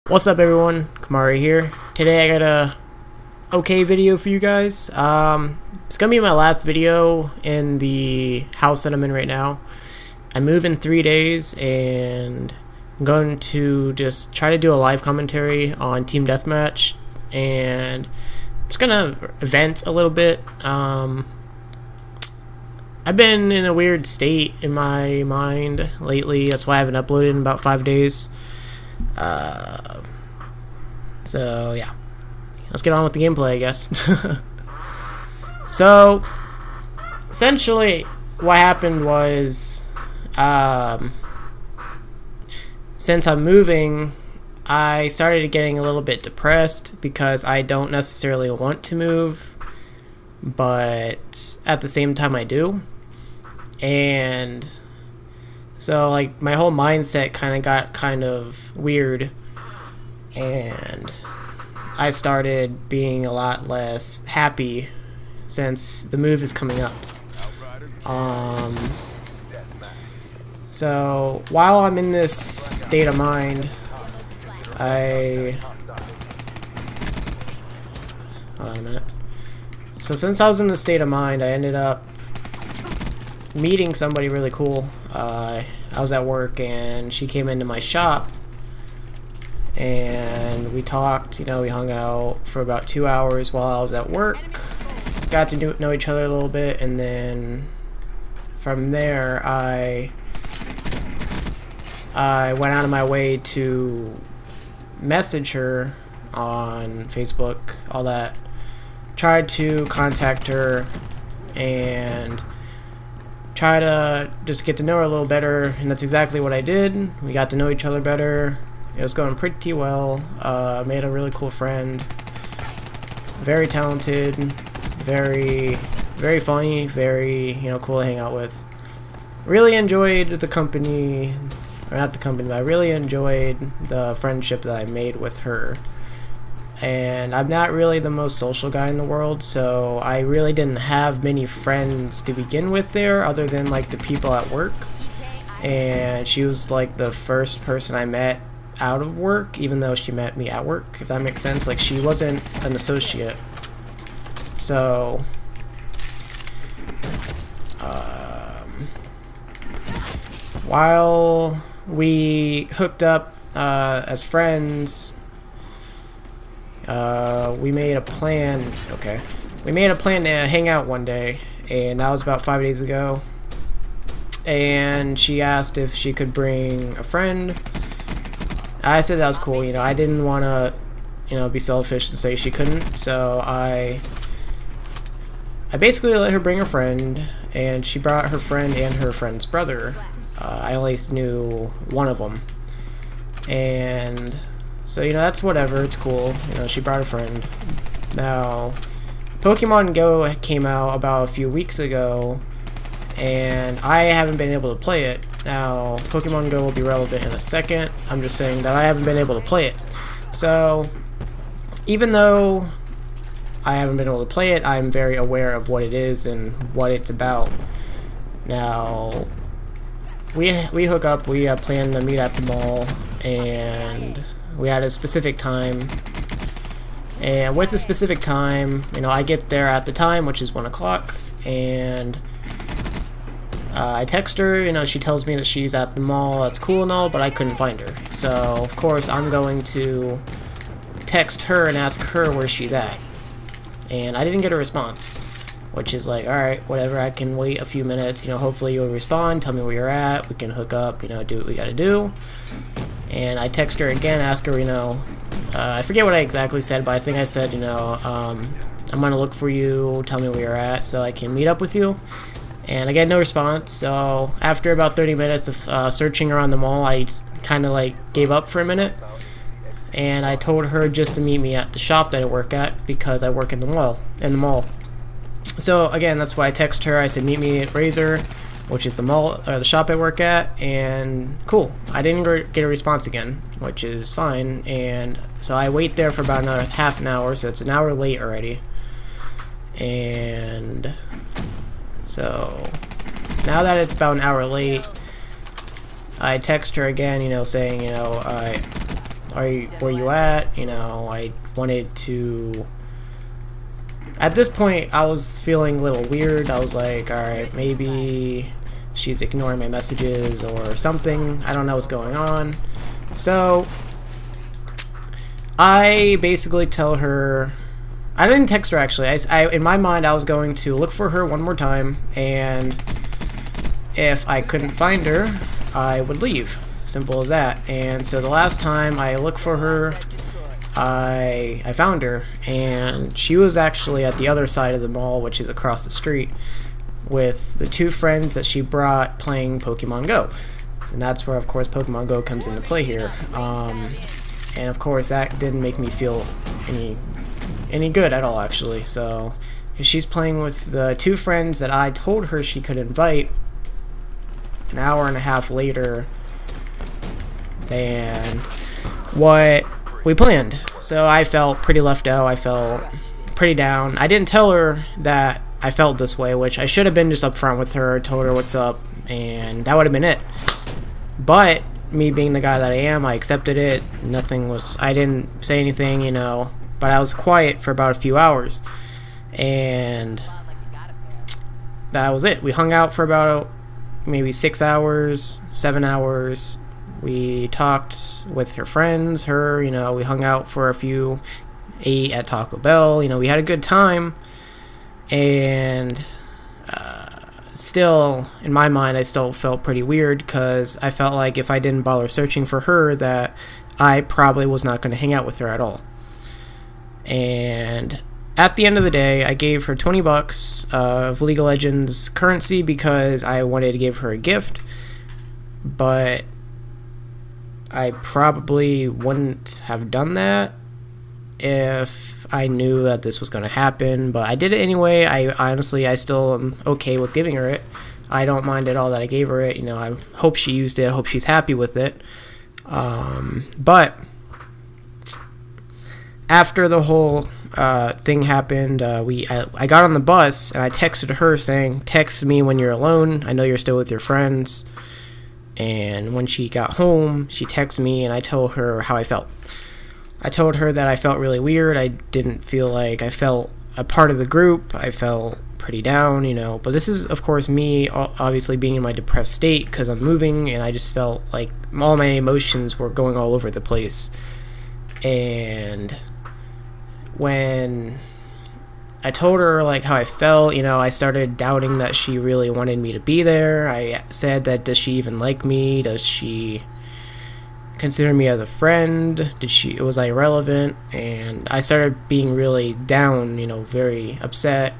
What's up everyone, Kamari here. Today I got a okay video for you guys. It's gonna be my last video in the house that I'm in right now. I move in 3 days and I'm going to just try to do a live commentary on Team Deathmatch, and I'm just gonna vent a little bit. I've been in a weird state in my mind lately. That's why I haven't uploaded in about 5 days. So yeah, let's get on with the gameplay, I guess. So essentially what happened was, since I'm moving, I started getting a little bit depressed because I don't necessarily want to move, but at the same time I do. And so like my whole mindset got kind of weird, and I started being a lot less happy since the move is coming up. So while I'm in this state of mind, hold on a minute. So since I was in this state of mind, I ended up meeting somebody really cool. I was at work and she came into my shop and we talked, we hung out for about 2 hours while I was at work, got to know each other a little bit, and then from there I went out of my way to message her on Facebook, all that, tried to contact her and try to just get to know her a little better, and that's exactly what I did. We got to know each other better. It was going pretty well. Made a really cool friend, very talented, very funny, very cool to hang out with. Really enjoyed the company, or not the company, but I really enjoyed the friendship that I made with her. And I'm not really the most social guy in the world, so I really didn't have many friends to begin with there, other than like the people at work. And she was like the first person I met out of work, even though she met me at work, if that makes sense. Like, she wasn't an associate. So while we hooked up as friends, we made a plan. We made a plan to hang out one day, and that was about 5 days ago. And she asked if she could bring a friend. I said that was cool. I didn't want to, be selfish and say she couldn't. So I basically let her bring her friend, and she brought her friend and her friend's brother. I only knew one of them, and so, that's whatever, it's cool. She brought a friend. Now, Pokemon Go came out about a few weeks ago, and I haven't been able to play it. Now, Pokemon Go will be relevant in a second. I'm just saying that I haven't been able to play it. So, even though I haven't been able to play it, I'm very aware of what it is and what it's about. Now, we hook up, we plan to meet at the mall, and we had a specific time, and with the specific time, I get there at the time, which is 1 o'clock, and I text her. She tells me that she's at the mall. That's cool and all, but I couldn't find her. So of course I'm going to text her and ask her where she's at, and I didn't get a response, which is like, alright, whatever, I can wait a few minutes, hopefully you'll respond, tell me where you're at, we can hook up, do what we gotta do. And I text her again, ask her, I forget what I exactly said, but I think I said, I'm gonna look for you, tell me where you're at so I can meet up with you. And I get no response. So after about 30 minutes of searching around the mall, I kind of like gave up for a minute, and I told her just to meet me at the shop that I work at, because I work in the mall. So again, that's why I text her. I said meet me at Razor, which is the mall, or the shop I work at, and cool. I didn't get a response again, which is fine. And so I wait there for about another half an hour, so it's an hour late already. And so now that it's about an hour late, I text her again, saying, where you at? You know, I wanted to... At this point, I was feeling a little weird. I was like, alright, maybe she's ignoring my messages or something. I don't know what's going on. So, I basically tell her... I didn't text her, actually. In my mind, I was going to look for her one more time, and if I couldn't find her, I would leave. Simple as that. And so the last time I looked for her, I found her, and she was actually at the other side of the mall, which is across the street, with the two friends that she brought playing Pokemon Go. And that's where, of course, Pokemon Go comes into play here. And of course, that didn't make me feel any good at all, actually. So, she's playing with the two friends that I told her she could invite an hour and a half later than what we planned. So I felt pretty left out. I felt pretty down. I didn't tell her that I felt this way, which I should have been just upfront with her, told her what's up, and that would have been it. But me being the guy that I am, I accepted it. I didn't say anything, you know, but I was quiet for about a few hours, and that was it. We hung out for about maybe 6 hours, 7 hours. We talked with her friends, you know, we hung out for a few, ate at Taco Bell, you know, we had a good time, and still, in my mind, I still felt pretty weird, because I felt like if I didn't bother searching for her, that I probably was not going to hang out with her at all. And at the end of the day, I gave her 20 bucks of League of Legends currency because I wanted to give her a gift, but I probably wouldn't have done that if I knew that this was going to happen, but I did it anyway. I still am okay with giving her it. I don't mind at all that I gave her it. You know, I hope she used it. I hope she's happy with it. But after the whole thing happened, I got on the bus and I texted her saying, "Text me when you're alone. I know you're still with your friends." And when she got home, she texted me and I told her how I felt. I told her that I felt really weird. I didn't feel like I felt a part of the group. I felt pretty down, you know. But this is, of course, me obviously being in my depressed state because I'm moving, and I just felt like all my emotions were going all over the place. And when I told her like how I felt, you know, I started doubting that she really wanted me to be there. I said that, does she even like me? Does she consider me as a friend? Was I irrelevant? And I started being really down, you know, very upset.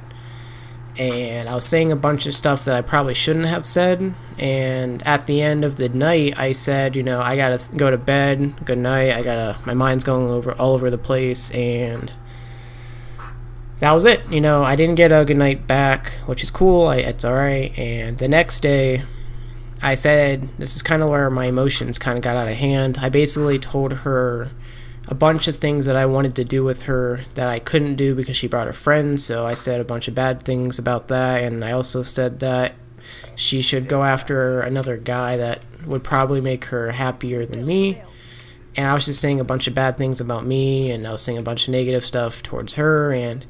And I was saying a bunch of stuff that I probably shouldn't have said. And at the end of the night, I said, you know, I gotta go to bed. Good night. My mind's going all over the place, and that was it. You know, I didn't get a good night back, which is cool. It's alright. And the next day, I said, this is kind of where my emotions kind of got out of hand. I basically told her a bunch of things that I wanted to do with her that I couldn't do because she brought her friends. So I said a bunch of bad things about that, and I also said that she should go after another guy that would probably make her happier than me. And I was just saying a bunch of bad things about me, and I was saying a bunch of negative stuff towards her, and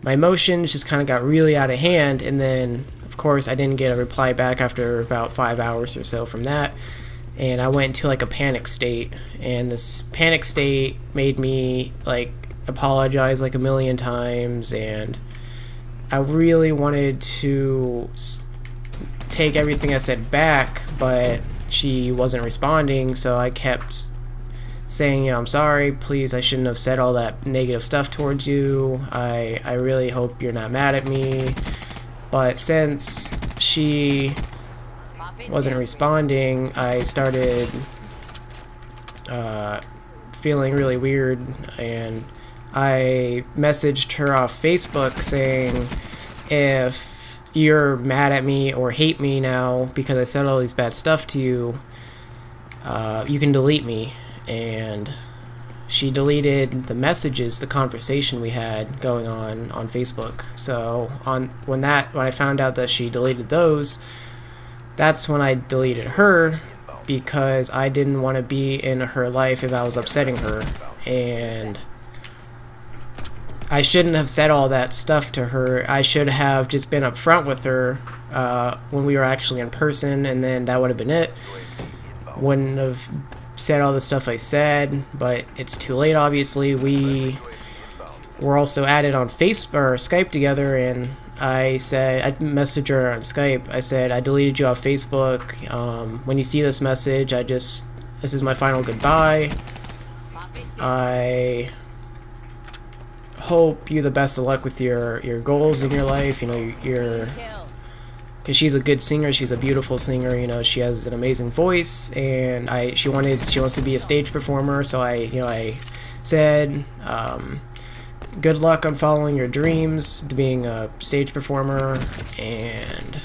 my emotions just kind of got really out of hand. And then, of course, I didn't get a reply back after about 5 hours or so from that, and I went into like a panic state, and this panic state made me like apologize like a million times, and I really wanted to take everything I said back, but she wasn't responding, so I kept saying, you know, I'm sorry, please, I shouldn't have said all that negative stuff towards you. I really hope you're not mad at me. But since she wasn't responding, I started feeling really weird, and I messaged her off Facebook saying, if you're mad at me or hate me now because I said all these bad stuff to you, you can delete me. And she deleted the messages, the conversation we had going on Facebook. So when I found out that she deleted those, that's when I deleted her. because I didn't want to be in her life if I was upsetting her, and I shouldn't have said all that stuff to her. I should have just been upfront with her when we were actually in person, and then that would have been it. Wouldn't have said all the stuff I said, but it's too late. Obviously, we were also added on Facebook or Skype together, and I messaged her on Skype. I said, I deleted you off Facebook. When you see this message, this is my final goodbye. I hope you the best of luck with your goals in your life. You know, because she's a good singer, she's a beautiful singer. You know, she has an amazing voice, and she wants to be a stage performer. So I said, good luck on following your dreams to being a stage performer, and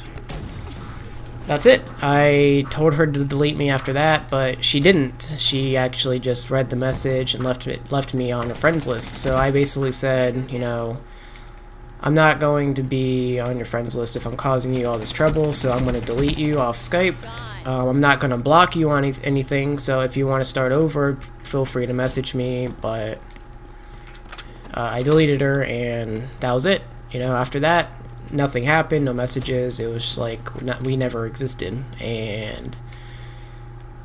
that's it. I told her to delete me after that, but she didn't. She actually just read the message and left me on a friends list. So I basically said, you know, I'm not going to be on your friends list if I'm causing you all this trouble, so I'm going to delete you off Skype. I'm not going to block you on anything, so if you want to start over, feel free to message me, but I deleted her, and that was it. You know, after that, nothing happened, no messages. It was just like we never existed. And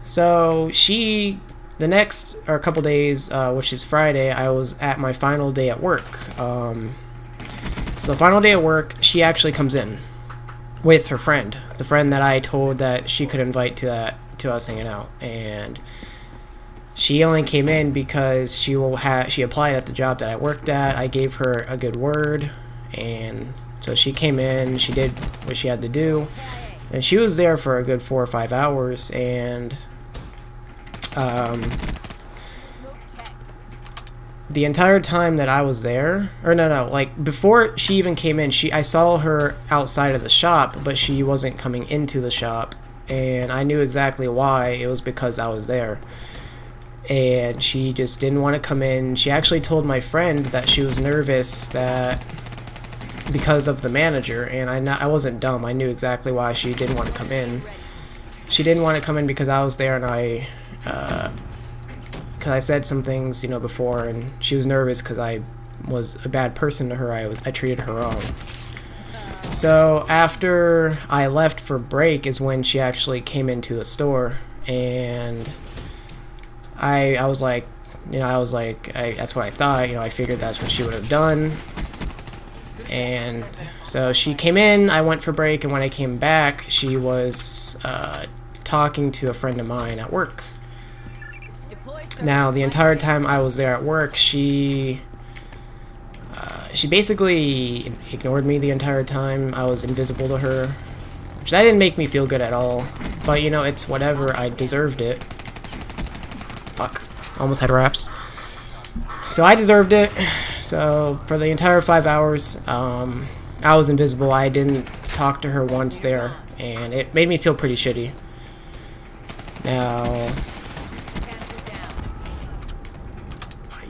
so the next or a couple days, which is Friday, I was at my final day at work. So final day at work, she actually comes in with her friend, the friend that I told that she could invite to us hanging out, and she only came in because she applied at the job that I worked at. I gave her a good word, and so she came in, she did what she had to do, and she was there for a good 4 or 5 hours, and the entire time that I was there, or no, like before she even came in, I saw her outside of the shop, but she wasn't coming into the shop, and I knew exactly why. It was because I was there, and she just didn't want to come in. She actually told my friend that she was nervous because of the manager, and I wasn't dumb. I knew exactly why she didn't want to come in. She didn't want to come in because I was there, and because I said some things, you know, before, and she was nervous because I was a bad person to her. I treated her wrong. So after I left for break is when she actually came into the store, and I was like, you know, that's what I thought. You know, I figured that's what she would have done. And so she came in, I went for break, and when I came back, she was talking to a friend of mine at work. Now, the entire time I was there at work, she basically ignored me the entire time. I was invisible to her, which that didn't make me feel good at all. But, you know, it's whatever. I deserved it. Fuck. Almost had raps. So I deserved it. So for the entire 5 hours, I was invisible. I didn't talk to her once there, and it made me feel pretty shitty. Now,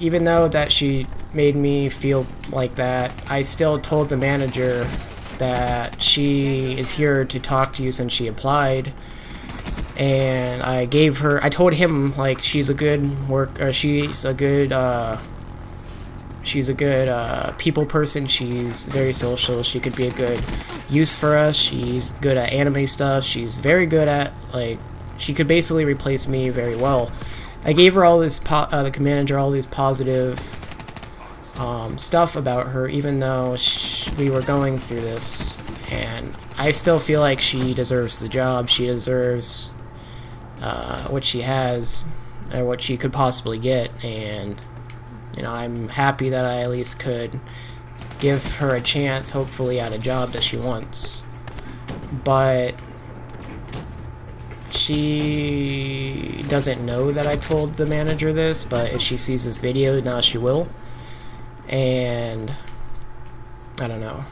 even though that she made me feel like that, I still told the manager that she is here to talk to you since she applied. And I told him, like, she's a good people person. She's very social. She could be a good use for us. She's good at anime stuff. She's very good at, like, she could basically replace me very well. I gave her all this, the manager, all these positive stuff about her, even though we were going through this. And I still feel like she deserves the job. She deserves what she has, or what she could possibly get. And, you know, I'm happy that I at least could give her a chance, hopefully, at a job that she wants. But she doesn't know that I told the manager this, but if she sees this video, now she will. And I don't know.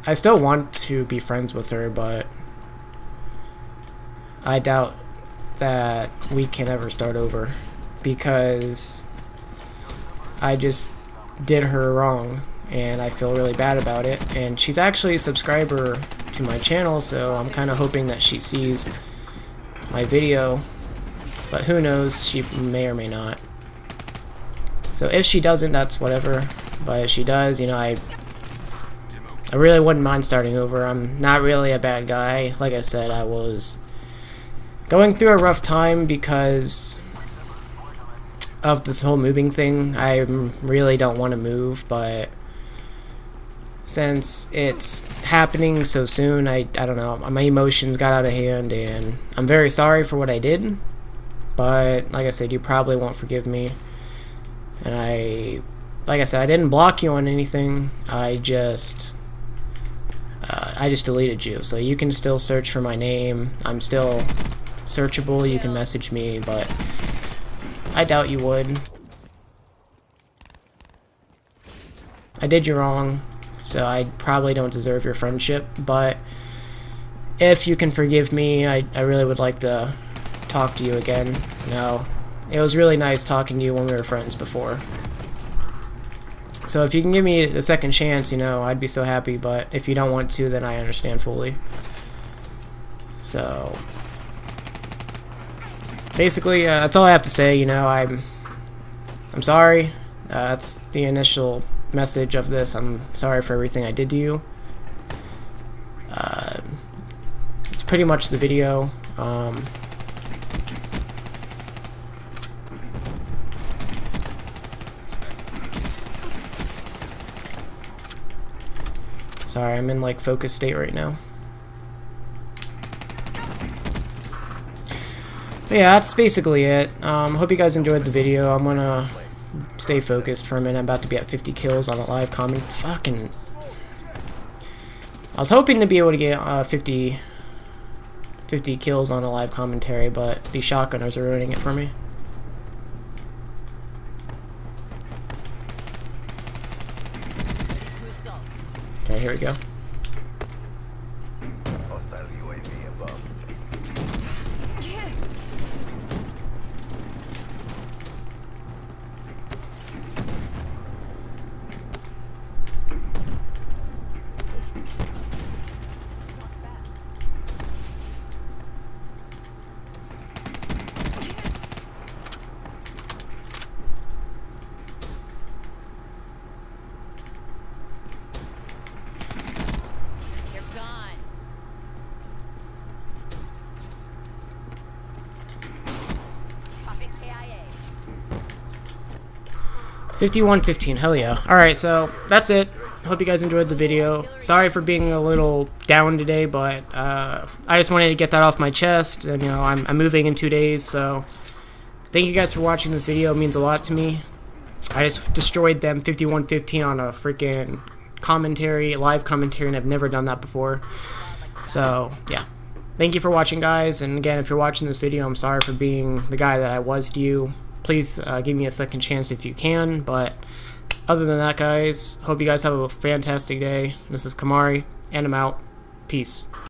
I still want to be friends with her, but I doubt that we can ever start over, because I just did her wrong, and I feel really bad about it. And she's actually a subscriber to my channel, so I'm kind of hoping that she sees my video But who knows, she may or may not. So if she doesn't, that's whatever. But if she does, you know, I really wouldn't mind starting over. I'm not really a bad guy. Like I said, I was going through a rough time because of this whole moving thing. I really don't want to move, but since it's happening so soon, I don't know, my emotions got out of hand, and I'm very sorry for what I did. But like I said, you probably won't forgive me. And like I said, I didn't block you on anything. I just deleted you. So you can still search for my name. I'm still searchable. You can message me, but I doubt you would. I did you wrong, so I probably don't deserve your friendship. But if you can forgive me, I really would like to talk to you again. No. It was really nice talking to you when we were friends before. So if you can give me a second chance, you know, I'd be so happy, but if you don't want to, then I understand fully. So basically, that's all I have to say, you know. I'm sorry. That's the initial message of this. I'm sorry for everything I did to you. It's pretty much the video. Sorry, I'm in like focus state right now. But yeah, that's basically it. Hope you guys enjoyed the video. I'm gonna stay focused for a minute. I'm about to be at 50 kills on a live comment. Fucking, I was hoping to be able to get 50 kills on a live commentary, but these shotgunners are ruining it for me. Okay, here we go. Hostile UAV above. 51-15, hell yeah. Alright, so that's it. Hope you guys enjoyed the video. Sorry for being a little down today, but I just wanted to get that off my chest. And, you know, I'm moving in 2 days, so thank you guys for watching this video. It means a lot to me. I just destroyed them 51-15 on a freaking commentary, live commentary, and I've never done that before. So, yeah. Thank you for watching, guys. And again, if you're watching this video, I'm sorry for being the guy that I was to you. Please give me a second chance if you can. But other than that, guys, hope you guys have a fantastic day. This is Kamari, and I'm out. Peace.